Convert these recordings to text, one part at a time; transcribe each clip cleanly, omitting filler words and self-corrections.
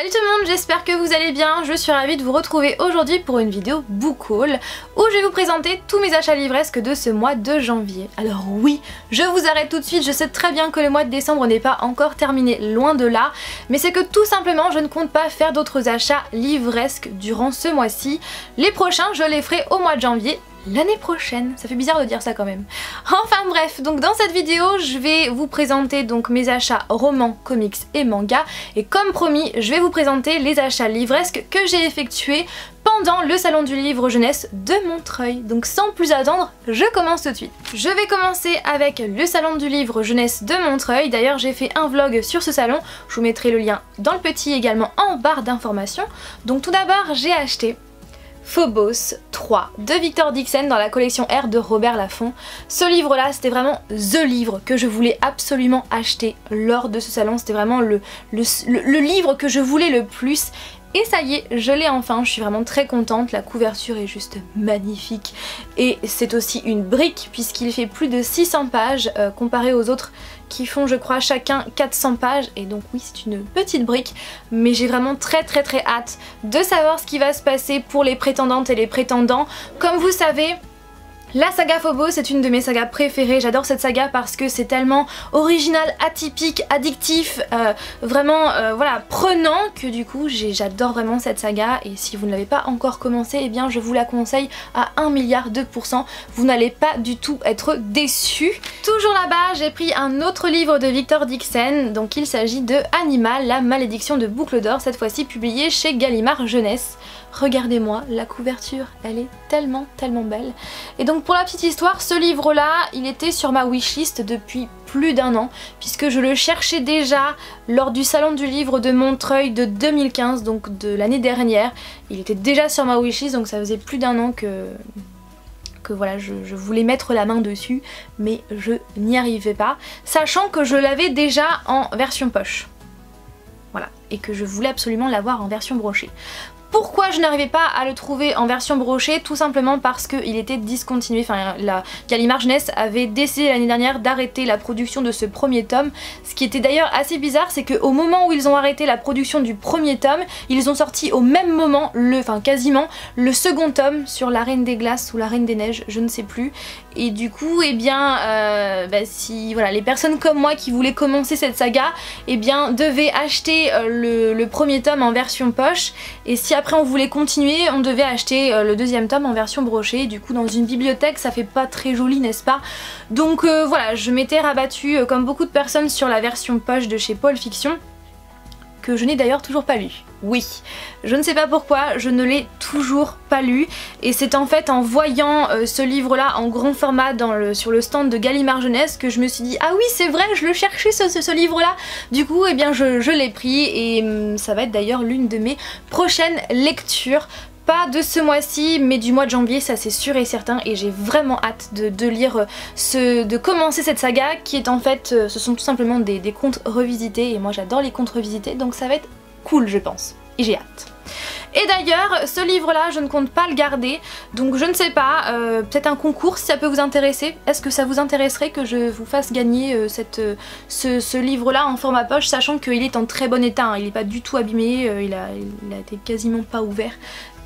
Salut tout le monde, j'espère que vous allez bien. Je suis ravie de vous retrouver aujourd'hui pour une vidéo book haul où je vais vous présenter tous mes achats livresques de ce mois de janvier. Alors oui, je vous arrête tout de suite, je sais très bien que le mois de décembre n'est pas encore terminé, loin de là, mais c'est que tout simplement je ne compte pas faire d'autres achats livresques durant ce mois-ci. Les prochains, je les ferai au mois de janvier. L'année prochaine, ça fait bizarre de dire ça quand même. Enfin bref, donc dans cette vidéo, je vais vous présenter donc mes achats romans, comics et mangas. Et comme promis, je vais vous présenter les achats livresques que j'ai effectués pendant le salon du livre jeunesse de Montreuil. Donc sans plus attendre, je commence tout de suite. Je vais commencer avec le salon du livre jeunesse de Montreuil. D'ailleurs, j'ai fait un vlog sur ce salon. Je vous mettrai le lien dans le petit également en barre d'informations. Donc tout d'abord, j'ai acheté Phobos 3 de Victor Dixon dans la collection R de Robert Laffont. Ce livre là c'était vraiment THE livre que je voulais absolument acheter lors de ce salon, c'était vraiment le livre que je voulais le plus. Et ça y est, je l'ai enfin, je suis vraiment très contente, la couverture est juste magnifique et c'est aussi une brique puisqu'il fait plus de 600 pages comparé aux autres qui font je crois chacun 400 pages et donc oui c'est une petite brique, mais j'ai vraiment très hâte de savoir ce qui va se passer pour les prétendantes et les prétendants. Comme vous savez, la saga Phobos c'est une de mes sagas préférées, j'adore cette saga parce que c'est tellement original, atypique, addictif, vraiment voilà, prenant que du coup j'adore vraiment cette saga et si vous ne l'avez pas encore commencé, eh bien je vous la conseille à 1 milliard de %, vous n'allez pas du tout être déçus. Toujours là-bas, j'ai pris un autre livre de Victor Dixon, donc il s'agit de Animal, la malédiction de Boucle d'Or, cette fois-ci publié chez Gallimard Jeunesse. Regardez-moi, la couverture, elle est tellement belle. Et donc pour la petite histoire, ce livre-là, il était sur ma wishlist depuis plus d'1 an, puisque je le cherchais déjà lors du salon du livre de Montreuil de 2015, donc de l'année dernière. Il était déjà sur ma wishlist, donc ça faisait plus d'1 an que voilà, je voulais mettre la main dessus, mais je n'y arrivais pas, sachant que je l'avais déjà en version poche. Voilà, et que je voulais absolument l'avoir en version brochée. Pourquoi je n'arrivais pas à le trouver en version brochée? Tout simplement parce qu'il était discontinué, enfin la Gallimard Jeunesse avait décidé l'année dernière d'arrêter la production de ce premier tome. Ce qui était d'ailleurs assez bizarre, c'est qu'au moment où ils ont arrêté la production du premier tome, ils ont sorti au même moment, enfin quasiment, le second tome sur la Reine des Glaces ou la Reine des Neiges, je ne sais plus. Et du coup, eh bien, si voilà, les personnes comme moi qui voulaient commencer cette saga, eh bien, devaient acheter le premier tome en version poche. Et si après on voulait continuer, on devait acheter le deuxième tome en version brochée. Du coup, dans une bibliothèque, ça fait pas très joli, n'est-ce pas? Donc voilà, je m'étais rabattue, comme beaucoup de personnes, sur la version poche de chez Paul Fiction, que je n'ai d'ailleurs toujours pas lu. Oui, je ne sais pas pourquoi, je ne l'ai toujours pas lu et c'est en fait en voyant ce livre là en grand format sur le stand de Gallimard Jeunesse que je me suis dit ah oui c'est vrai, je le cherchais ce livre là. Du coup eh bien je l'ai pris et ça va être d'ailleurs l'une de mes prochaines lectures. Pas de ce mois-ci mais du mois de janvier, ça c'est sûr et certain, et j'ai vraiment hâte de lire de commencer cette saga qui est en fait, ce sont tout simplement des contes revisités et moi j'adore les contes revisités donc ça va être cool je pense et j'ai hâte. Et d'ailleurs ce livre là je ne compte pas le garder, donc je ne sais pas, peut-être un concours si ça peut vous intéresser. Est-ce que ça vous intéresserait que je vous fasse gagner ce livre là en format poche, sachant qu'il est en très bon état, hein. Il n'est pas du tout abîmé, il a été quasiment pas ouvert,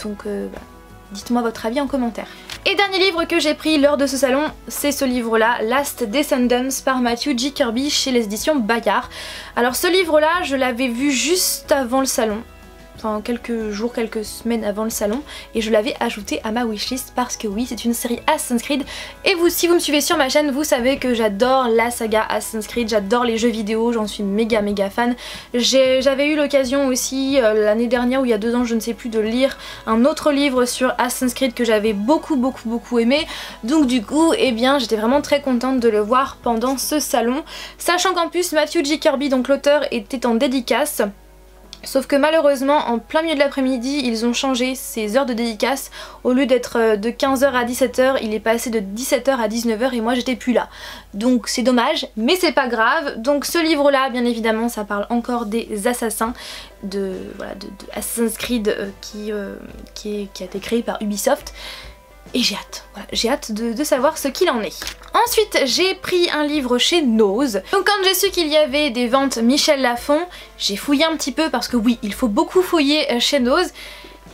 donc voilà. Dites-moi votre avis en commentaire. Et dernier livre que j'ai pris lors de ce salon, c'est ce livre là, Last Descendants par Matthew J. Kirby chez les éditions Bayard. Alors ce livre là, je l'avais vu juste avant le salon, enfin quelques jours, quelques semaines avant le salon, et je l'avais ajouté à ma wishlist parce que oui, c'est une série Assassin's Creed et vous, si vous me suivez sur ma chaîne, vous savez que j'adore la saga Assassin's Creed, j'adore les jeux vidéo, j'en suis méga fan. J'avais eu l'occasion aussi l'année dernière ou il y a 2 ans, je ne sais plus, de lire un autre livre sur Assassin's Creed que j'avais beaucoup aimé, donc du coup eh bien j'étais vraiment très contente de le voir pendant ce salon, sachant qu'en plus Matthew J. Kirby, donc l'auteur, était en dédicace. Sauf que malheureusement en plein milieu de l'après-midi ils ont changé ses heures de dédicace, au lieu d'être de 15 h à 17 h, il est passé de 17 h à 19 h et moi j'étais plus là. Donc c'est dommage mais c'est pas grave. Donc ce livre là bien évidemment ça parle encore des assassins de Assassin's Creed qui a été créé par Ubisoft. et j'ai hâte, voilà, j'ai hâte de savoir ce qu'il en est. Ensuite j'ai pris un livre chez Nose. Donc quand j'ai su qu'il y avait des ventes Michel Lafon, j'ai fouillé un petit peu parce que oui, il faut beaucoup fouiller chez Nose.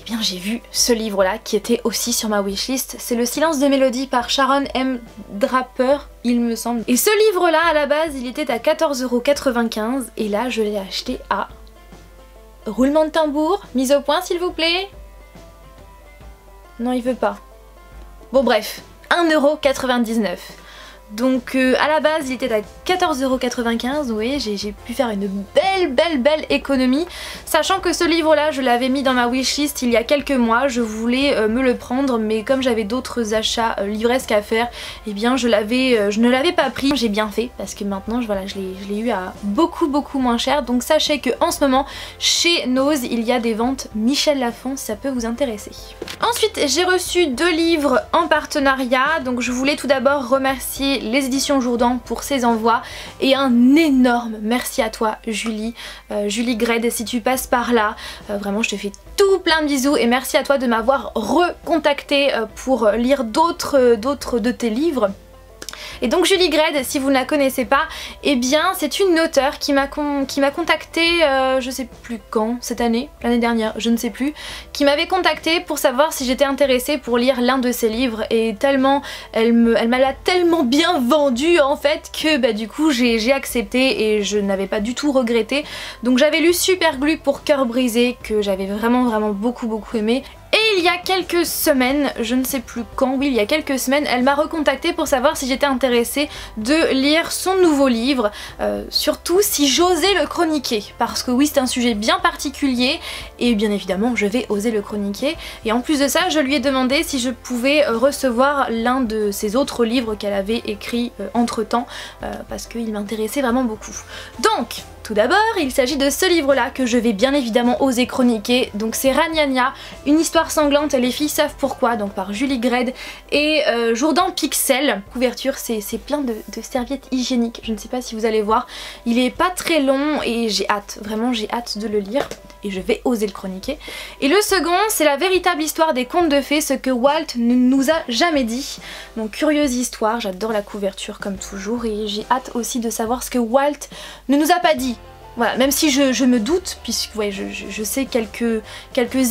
Eh bien j'ai vu ce livre là qui était aussi sur ma wishlist, c'est Le silence de Mélodie par Sharon M. Draper il me semble. Et ce livre là à la base il était à 14,95 € et là je l'ai acheté à... Roulement de tambour, mise au point s'il vous plaît. Non il veut pas. Bon bref, 1,99 €. Donc à la base il était à 14,95 €, vous voyez j'ai pu faire une belle économie, sachant que ce livre là je l'avais mis dans ma wishlist il y a quelques mois, je voulais me le prendre mais comme j'avais d'autres achats livresques à faire, et bien je ne l'avais pas pris. J'ai bien fait parce que maintenant voilà, je l'ai eu à beaucoup moins cher, donc sachez que en ce moment chez Nose il y a des ventes Michel Lafon si ça peut vous intéresser. Ensuite j'ai reçu 2 livres en partenariat, donc je voulais tout d'abord remercier les éditions Jourdan pour ces envois et un énorme merci à toi Julie, Julie Gred si tu passes par là, vraiment je te fais tout plein de bisous et merci à toi de m'avoir recontacté pour lire d'autres de tes livres. Et donc Julie Gred, si vous ne la connaissez pas, eh bien c'est une auteure qui m'a contactée, je sais plus quand, cette année, l'année dernière, je ne sais plus, qui m'avait contactée pour savoir si j'étais intéressée pour lire l'un de ses livres et tellement, elle m'a l'a tellement bien vendu en fait que bah, du coup j'ai accepté et je n'avais pas du tout regretté. Donc j'avais lu Super Glue pour Cœur Brisé que j'avais vraiment beaucoup aimé. Et il y a quelques semaines, je ne sais plus quand, oui il y a quelques semaines, elle m'a recontactée pour savoir si j'étais intéressée de lire son nouveau livre, surtout si j'osais le chroniquer, parce que oui c'est un sujet bien particulier et bien évidemment je vais oser le chroniquer. Et en plus de ça je lui ai demandé si je pouvais recevoir l'un de ses autres livres qu'elle avait écrit entre temps, parce qu'il m'intéressait vraiment beaucoup. Donc tout d'abord, il s'agit de ce livre-là que je vais bien évidemment oser chroniquer. Donc c'est Ragnagna, une histoire sanglante et les filles savent pourquoi, donc par Julie Gred et Jourdan Pixel. Couverture, c'est plein de serviettes hygiéniques, je ne sais pas si vous allez voir. Il est pas très long et j'ai hâte, vraiment j'ai hâte de le lire. Et je vais oser le chroniquer. Et le second, c'est la véritable histoire des contes de fées, ce que Walt ne nous a jamais dit. Donc curieuse histoire, j'adore la couverture comme toujours et j'ai hâte aussi de savoir ce que Walt ne nous a pas dit. Voilà, même si je me doute, puisque ouais, je sais quelques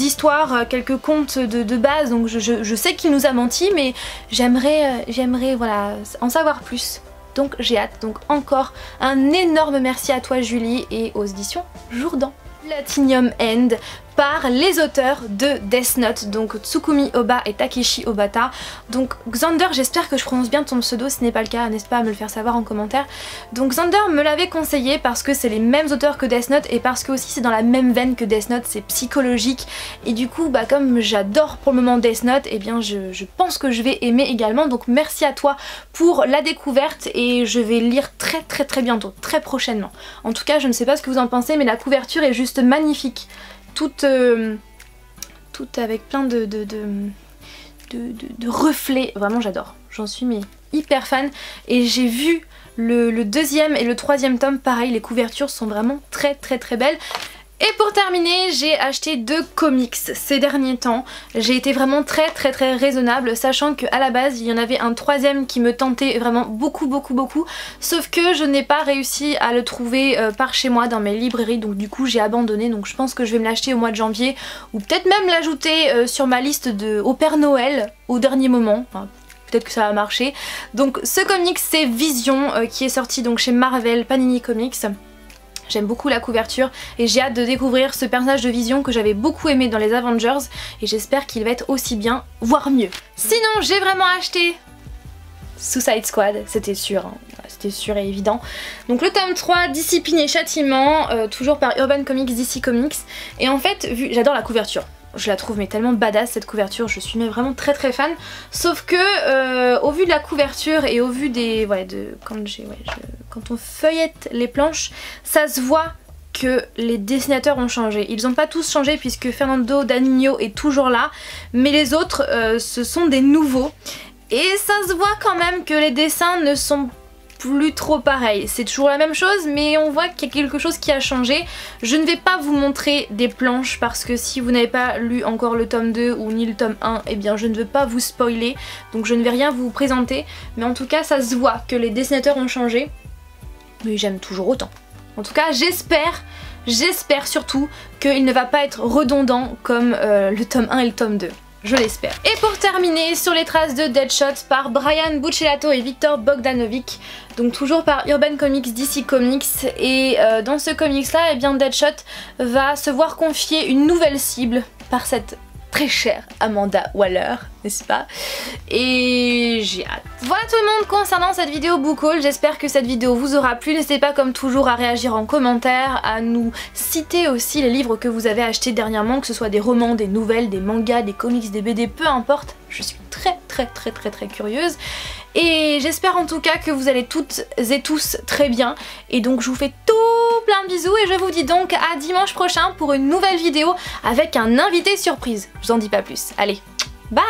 histoires, quelques contes de base, donc je sais qu'il nous a menti, mais j'aimerais voilà, en savoir plus. Donc j'ai hâte, donc encore un énorme merci à toi Julie et aux éditions Jourdan. Platinum End par les auteurs de Death Note, donc Tsukumi Oba et Takeshi Obata. Donc Xander, j'espère que je prononce bien ton pseudo, si ce n'est pas le cas, n'hésite pas à me le faire savoir en commentaire. Donc Xander me l'avait conseillé parce que c'est les mêmes auteurs que Death Note et parce que aussi c'est dans la même veine que Death Note, c'est psychologique. Et du coup, bah comme j'adore pour le moment Death Note, et eh bien je pense que je vais aimer également. Donc merci à toi pour la découverte et je vais lire très bientôt, très prochainement. En tout cas, je ne sais pas ce que vous en pensez, mais la couverture est juste magnifique. Toute avec plein de reflets, vraiment j'adore, j'en suis mais hyper fan. Et j'ai vu le deuxième et le troisième tome, pareil, les couvertures sont vraiment très belles. Et pour terminer, j'ai acheté 2 comics ces derniers temps. J'ai été vraiment très raisonnable, sachant qu'à la base il y en avait un troisième qui me tentait vraiment beaucoup, sauf que je n'ai pas réussi à le trouver par chez moi dans mes librairies, donc du coup j'ai abandonné. Donc je pense que je vais me l'acheter au mois de janvier, ou peut-être même l'ajouter sur ma liste au Père Noël au dernier moment. Enfin, peut-être que ça va marcher. Donc ce comics c'est Vision, qui est sorti donc chez Marvel Panini Comics. J'aime beaucoup la couverture et j'ai hâte de découvrir ce personnage de Vision que j'avais beaucoup aimé dans les Avengers et j'espère qu'il va être aussi bien, voire mieux. Sinon j'ai vraiment acheté Suicide Squad, c'était sûr, hein. C'était sûr et évident. Donc le tome 3, Discipline et Châtiment, toujours par Urban Comics, DC Comics. Et en fait, j'adore la couverture. Je la trouve mais tellement badass cette couverture, je suis vraiment très fan. Sauf que au vu de la couverture et au vu des... Ouais, quand on feuillette les planches, ça se voit que les dessinateurs ont changé. Ils n'ont pas tous changé puisque Fernando Danino est toujours là, mais les autres ce sont des nouveaux. Et ça se voit quand même que les dessins ne sont plus trop pareil. C'est toujours la même chose, mais on voit qu'il y a quelque chose qui a changé. Je ne vais pas vous montrer des planches parce que si vous n'avez pas lu encore le tome 2 ou ni le tome 1, eh bien je ne veux pas vous spoiler, donc je ne vais rien vous présenter. Mais en tout cas, ça se voit que les dessinateurs ont changé, mais j'aime toujours autant. En tout cas, j'espère surtout qu'il ne va pas être redondant comme le tome 1 et le tome 2. Je l'espère. Et pour terminer, sur les traces de Deadshot par Brian Buccellato et Victor Bogdanovic, donc toujours par Urban Comics, DC Comics, et dans ce comics là, eh bien Deadshot va se voir confier une nouvelle cible par cette très chère Amanda Waller, n'est-ce pas? Et j'ai hâte. Voilà tout le monde concernant cette vidéo book haul, j'espère que cette vidéo vous aura plu. N'hésitez pas comme toujours à réagir en commentaire, à nous citer aussi les livres que vous avez achetés dernièrement, que ce soit des romans, des nouvelles, des mangas, des comics, des BD, peu importe. Je suis très curieuse. Et j'espère en tout cas que vous allez toutes et tous très bien. Et donc je vous fais tout plein de bisous et je vous dis donc à dimanche prochain pour une nouvelle vidéo avec un invité surprise. Je vous en dis pas plus. Allez, bye!